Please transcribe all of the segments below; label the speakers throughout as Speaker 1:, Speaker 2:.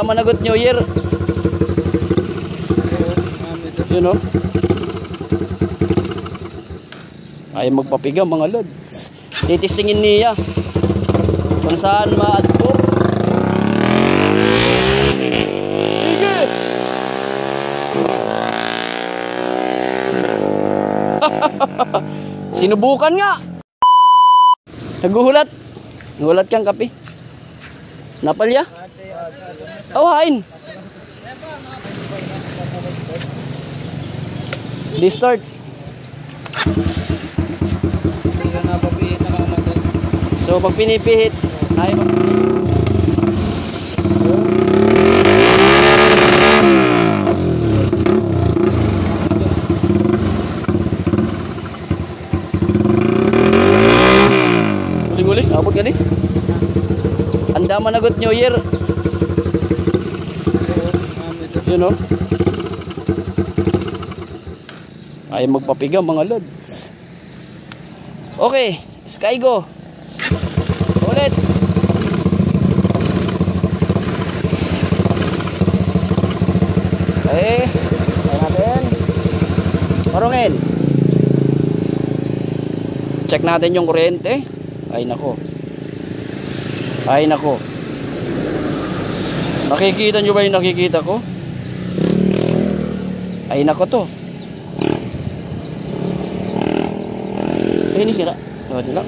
Speaker 1: Handa managot New Year. Yun o. Ay magpapiga mga lods. Titistingin niya kung saan maadpo. Sige. Sinubukan nga. Naguhulat. Naguhulat kang kape. Napalya? Awain. Restart. So pag pinipihit, ay uling-uling, abot gani. Handa managot New Year. Yun o. Ay magpapiga mga lods. Okay, Skygo. Ulit. Okay, tayo natin. Marungin. Check natin yung kuryente. Ay nako. Ay nako. Nakikita nyo ba yung nakikita ko? Ay nako to. Ay ini sira. Lawad nila.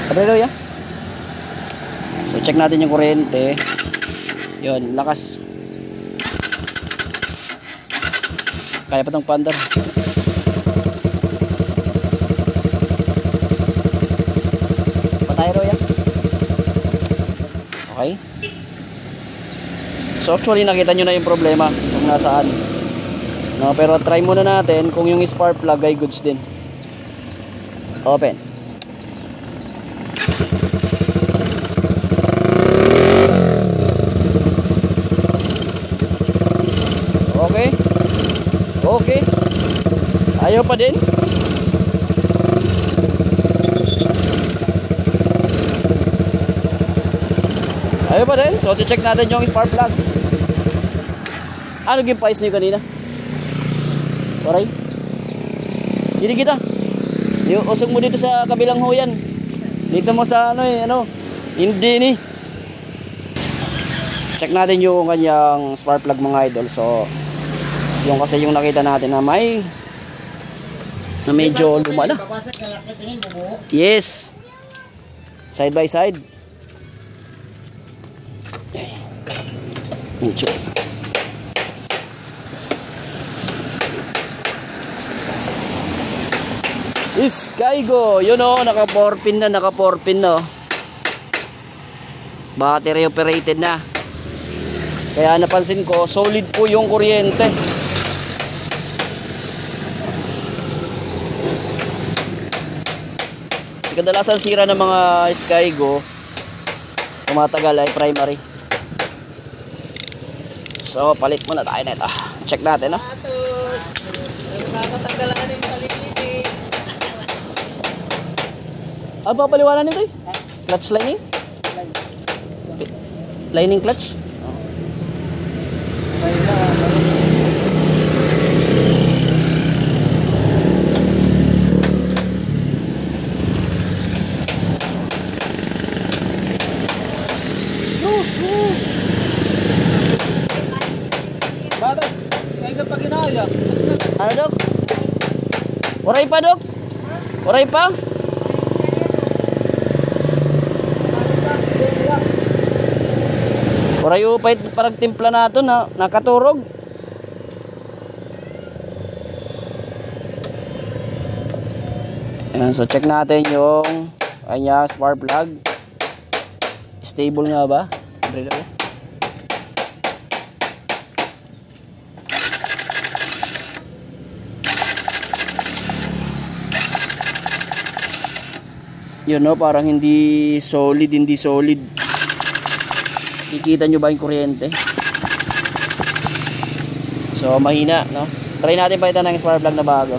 Speaker 1: Padalo ya. So check natin yung kuryente. Yun, lakas. Kaya pa tong pandar. Patay ro ya. Okay. So actually nakita nyo na yung problema kung nasaan. No, pero try muna natin kung yung spark plug ay goods din. Open. Okay. Okay. Ayaw pa din. Ayaw pa din. So check natin yung spark plug. Ano yung price niyo kanina? Oray. Hindi kita. Usog mo dito sa kabilang huyan. Dito mo sa ano. Hindi ni. Check natin yung kanyang spark plug mga idol. So yung kasi yung nakita natin na medyo luma na. Yes. Side by side. Medyo. Skygo, yun o, naka 4 pin na, battery operated na. Kaya napansin ko, solid po yung kuryente. Kasi kadalasan sira ng mga Skygo, tumatagal ay primary. So, palit muna tayo nito. Check natin, no? Ah, papaliwanan nito eh. Clutch lining? Lining clutch? Ano dok? Waray pa dok? Waray pa? Waray upay parang timpla nato na nakaturog. Ayan, so check natin yung kanya spark plug. Stable nga ba? Yun no, parang hindi solid. Kikita nyo ba yung kuryente? So mahina, no? Try natin palitan ng spark plug na bago.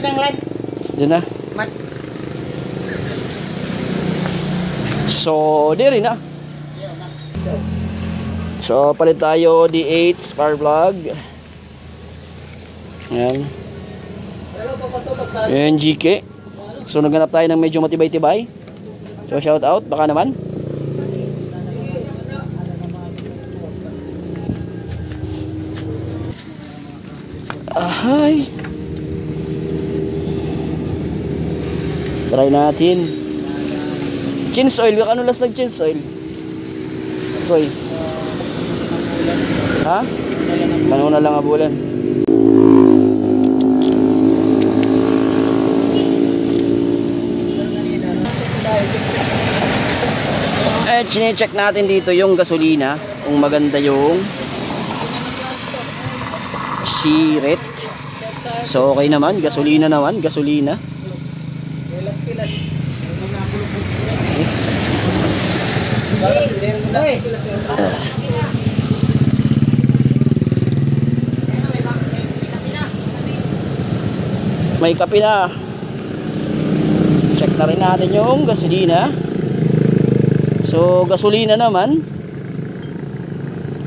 Speaker 2: ng line.
Speaker 1: Diyan na.
Speaker 2: Mat.
Speaker 1: So, di rin na. So, palit tayo D8 spark plug. Ayan. Ayan, GK. So, naghanap tayo ng medyo matibay-tibay. So, shout out. Baka naman. Ahay. Try natin. Change oil. Ano last nag-change oil? Koy. Ha? Panahon na lang abulan. Chine-check natin dito yung gasolina. Kung maganda yung siret. So okay naman. Gasolina naman. Gasolina. May kape na. Check na rin natin yung gasolina. So gasolina naman,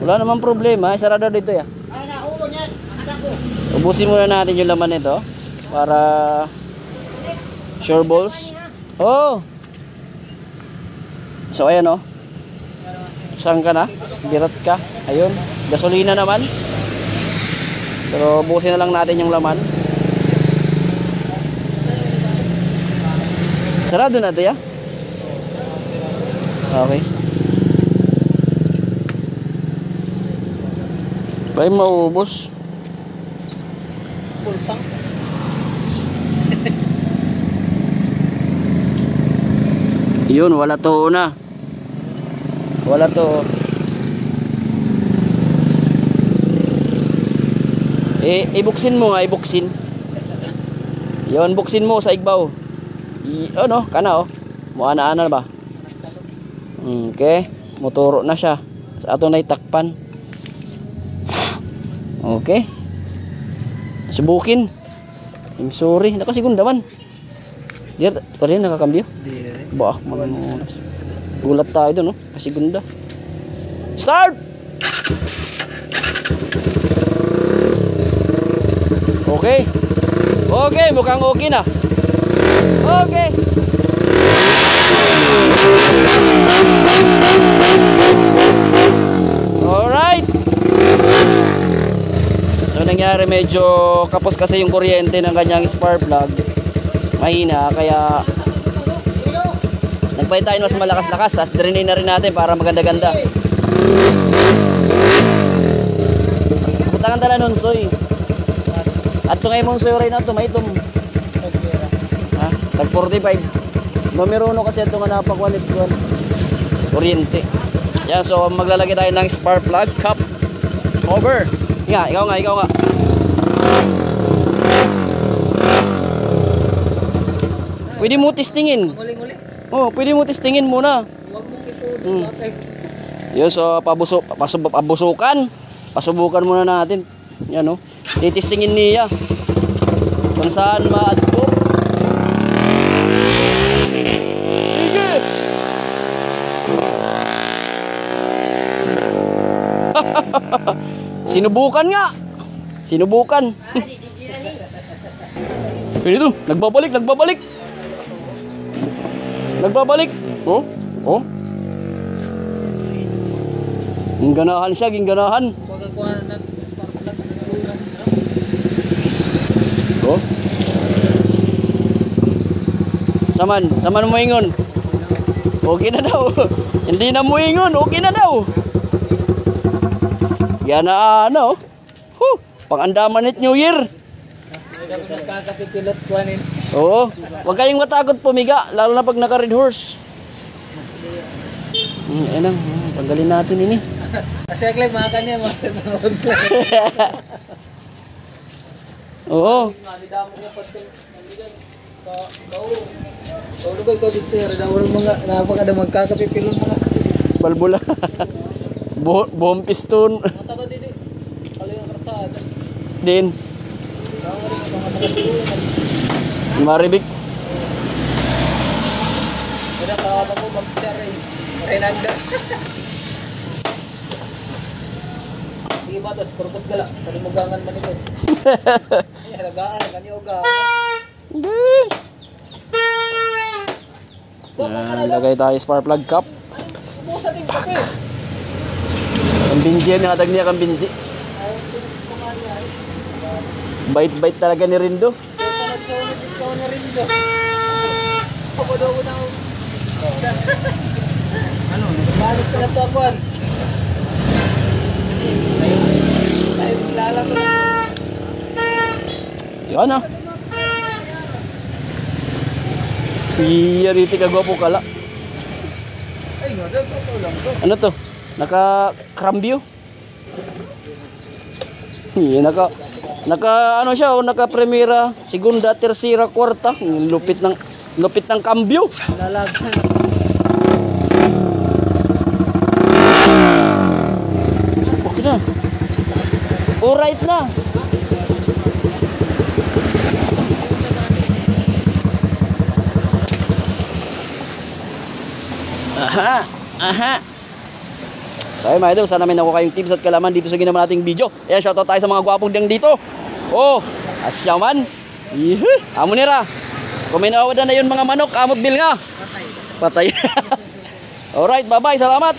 Speaker 1: wala namang problema. Sarado dito ya. Ubusin muna natin yung laman nito para sure balls. Oh. So ayan oh. Saan ka na? Birat ka. Ayun, gasolina naman. Pero ubusin na lang natin yung laman. Sarado na ito ya. Okay. Tayo maubos.
Speaker 2: Pulpang.
Speaker 1: Yun, wala to na. Wala to. Ibuksin mo nga, ibuksin. Yun, buksin mo sa igbaw. Ano, kana oh. Muana-ana ba? Okay, motoro na siya. Sa ato na itakpan. Okay. Subukin. I'm sorry, nakasigundaman. Diyan, pa rin nakakambyo. Bah, manunas. Gulat tayo doon, no? Kasigunda. Start! Okay. Okay, mukhang okay na. Okay. Alright. So nangyari, medyo kapos kasi yung kuryente ng kanyang spark plug. Mahina, kaya nagpalit tayo mas malakas-lakas. As drainin na rin natin para maganda-ganda. Putangan tala nun, soy. At ito ngayon mong soy rin na ito, may itom. Ha? Tag 45. Numerono kasi ito nga napakuan ito. Kuryente. Yan, so maglalagay tayo ng spark plug cap over. Ikaw nga. Pwede mo testingin. Oh, pwede mo testingin muna.
Speaker 2: Huwag mong ipod.
Speaker 1: Yun, so pasubukan muna natin. Yan oh. Titestingin niya kung saan maadto. Sige. Sinubukan nga. Sinubukan. Ito, nagbabalik. Nagbabalik. Oh. Gingganahan siya, gingganahan. Oh. Saman mo ingon. Okay na daw. Hindi na mo ingon, okay na daw. Yan na ano. Pang-andaman it New Year. Oo. Huwag kayong matakot pumiga, lalo na pag naka-red horse. Ayan, tanggalin natin ini.
Speaker 2: Kasi aklay makan niya, makasal mga online.
Speaker 1: Oo.
Speaker 2: Lugay ko di sir, napakada magkakapipilon mga.
Speaker 1: Balbula. Buhong piston.
Speaker 2: Mataba din eh. Kalo yung rasada.
Speaker 1: Din. Maribik.
Speaker 2: Kaya kawan ako magpita rin. Renanda. Sige ba, tos kurpos gala. Sa limugangan man ito. Ay, halagaan. Kanyoga.
Speaker 1: Lagay tayo spark plug cap.
Speaker 2: Kumusta din kape?
Speaker 1: Kambinji yan, natag niya kambinji. Bait-bait talaga ni Rindo.
Speaker 2: Ikaw na rin ito. Pagod ako na. Ano? Balis na ito ako. Tayo lalako na.
Speaker 1: Yan ah. Iya, riti kagwapo kala.
Speaker 2: Ay, nga, ito lang to.
Speaker 1: Ano to? Naka-crambio? Iya, naka ano siya, oh, naka primera, segunda, tercera, kwarta. Lupit ng cambio.
Speaker 2: Lalagyan.
Speaker 1: Okay na. Alright na. Aha. So ayun mga idol, sana may nakuha kayong tips at kalaman dito sa ginawa nating video. Ayan, shoutout tayo sa mga gwapong diyang dito. Oh, asyaman. Amo nira. Kung may nawawala na yun mga manok, amot bil nga. Patay. Alright, bye-bye. Salamat.